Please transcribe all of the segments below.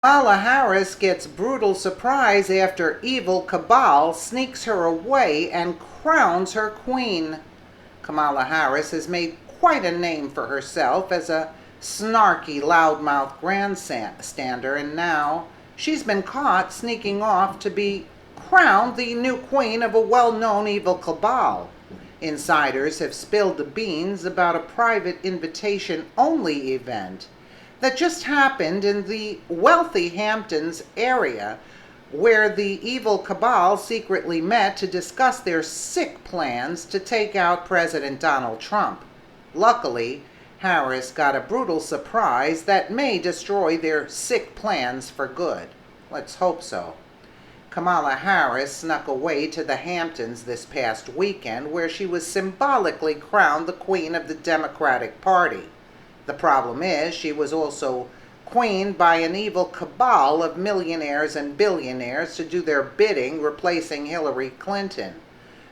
Kamala Harris gets brutal surprise after evil Cabal sneaks her away and crowns her queen. Kamala Harris has made quite a name for herself as a snarky, loudmouth grandstander, and now she's been caught sneaking off to be crowned the new queen of a well-known evil cabal. Insiders have spilled the beans about a private invitation-only event that just happened in the wealthy Hamptons area, where the evil cabal secretly met to discuss their sick plans to take out President Donald Trump. Luckily, Harris got a brutal surprise that may destroy their sick plans for good. Let's hope so. Kamala Harris snuck away to the Hamptons this past weekend, where she was symbolically crowned the Queen of the Democratic Party. The problem is, she was also queened by an evil cabal of millionaires and billionaires to do their bidding, replacing Hillary Clinton.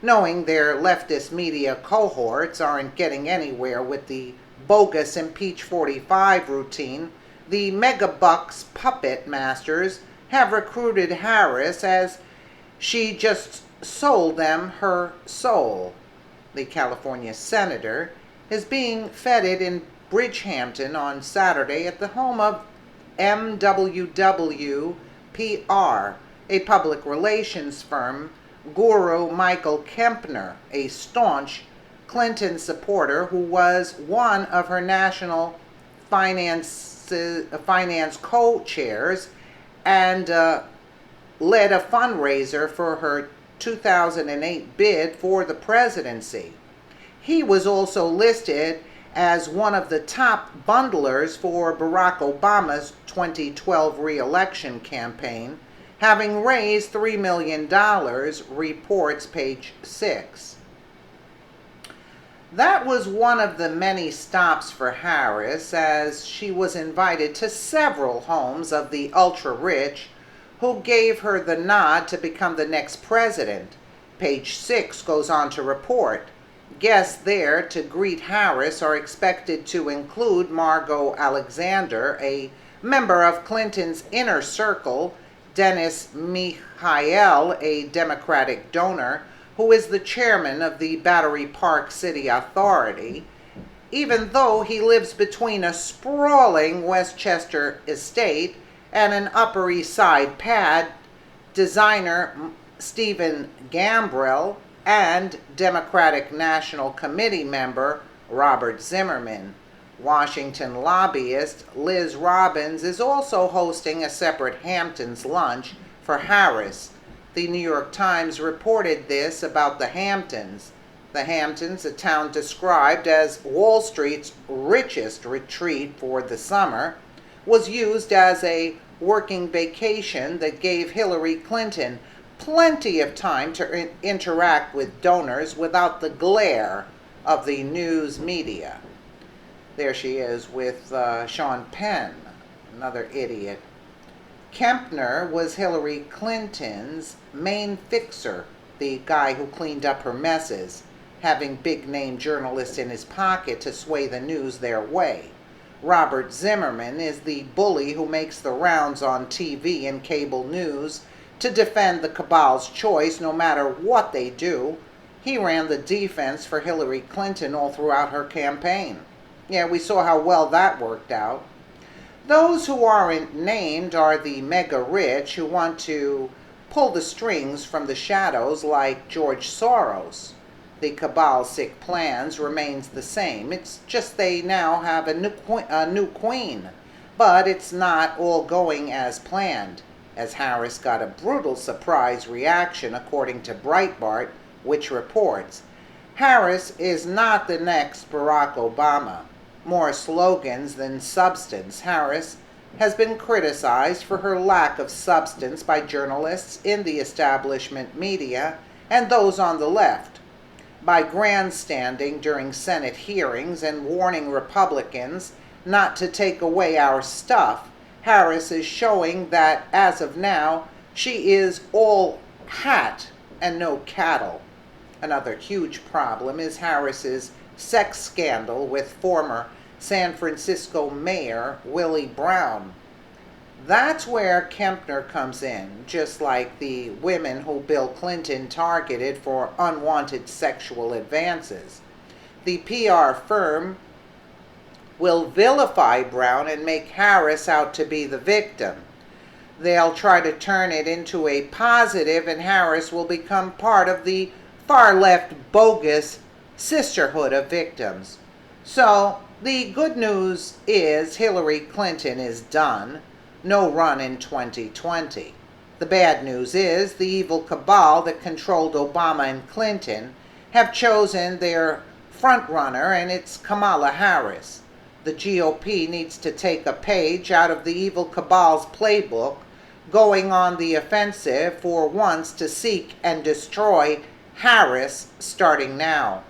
Knowing their leftist media cohorts aren't getting anywhere with the bogus Impeach 45 routine, the megabucks puppet masters have recruited Harris as she just sold them her soul. The California senator is being feted in Bridgehampton on Saturday at the home of MWW-PR, a public relations firm, guru Michael Kempner, a staunch Clinton supporter who was one of her national finance co-chairs and led a fundraiser for her 2008 bid for the presidency. He was also listed as one of the top bundlers for Barack Obama's 2012 re-election campaign, having raised $3 million, reports page 6. That was one of the many stops for Harris, as she was invited to several homes of the ultra-rich who gave her the nod to become the next president. Page 6 goes on to report, guests there to greet Harris are expected to include Margot Alexander, a member of Clinton's inner circle, Dennis Mihail, a Democratic donor, who is the chairman of the Battery Park City Authority, even though he lives between a sprawling Westchester estate and an Upper East Side pad. Designer Stephen Gambrell and Democratic National Committee member Robert Zimmerman. Washington lobbyist Liz Robbins is also hosting a separate Hamptons lunch for Harris. The New York Times reported this about the Hamptons. The Hamptons, a town described as Wall Street's richest retreat for the summer, was used as a working vacation that gave Hillary Clinton plenty of time to interact with donors without the glare of the news media. There she is with Sean Penn, another idiot. Kempner was Hillary Clinton's main fixer, the guy who cleaned up her messes, having big-name journalists in his pocket to sway the news their way. Robert Zimmerman is the bully who makes the rounds on TV and cable news to defend the cabal's choice no matter what they do. He ran the defense for Hillary Clinton all throughout her campaign. Yeah, we saw how well that worked out. Those who aren't named are the mega-rich who want to pull the strings from the shadows like George Soros. The cabal's sick plans remains the same. It's just they now have a new queen. But it's not all going as planned, as Harris got a brutal surprise reaction according to Breitbart, which reports, Harris is not the next Barack Obama. More slogans than substance. Harris has been criticized for her lack of substance by journalists in the establishment media and those on the left. By grandstanding during Senate hearings and warning Republicans not to take away our stuff, Harris is showing that, as of now, she is all hat and no cattle. Another huge problem is Harris's sex scandal with former San Francisco Mayor Willie Brown. That's where Kempner comes in, just like the women who Bill Clinton targeted for unwanted sexual advances. The PR firm will vilify Brown and make Harris out to be the victim. They'll try to turn it into a positive, and Harris will become part of the far left bogus sisterhood of victims. So, the good news is Hillary Clinton is done. No run in 2020. The bad news is the evil cabal that controlled Obama and Clinton have chosen their frontrunner, and it's Kamala Harris. The GOP needs to take a page out of the evil cabal's playbook, going on the offensive for once to seek and destroy Harris starting now.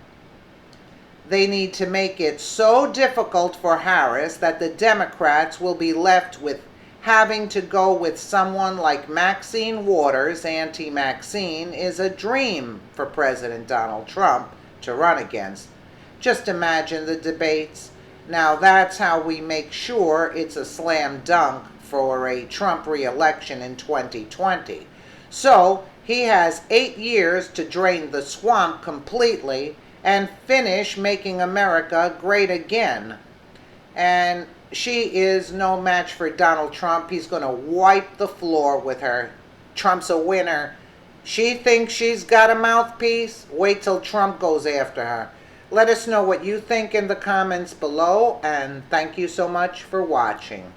They need to make it so difficult for Harris that the Democrats will be left with having to go with someone like Maxine Waters. Anti-Maxine is a dream for President Donald Trump to run against. Just imagine the debates. Now that's how we make sure it's a slam dunk for a Trump re-election in 2020. So he has 8 years to drain the swamp completely and finish making America great again. And she is no match for Donald Trump. He's going to wipe the floor with her. Trump's a winner. She thinks she's got a mouthpiece. Wait till Trump goes after her. Let us know what you think in the comments below, and thank you so much for watching.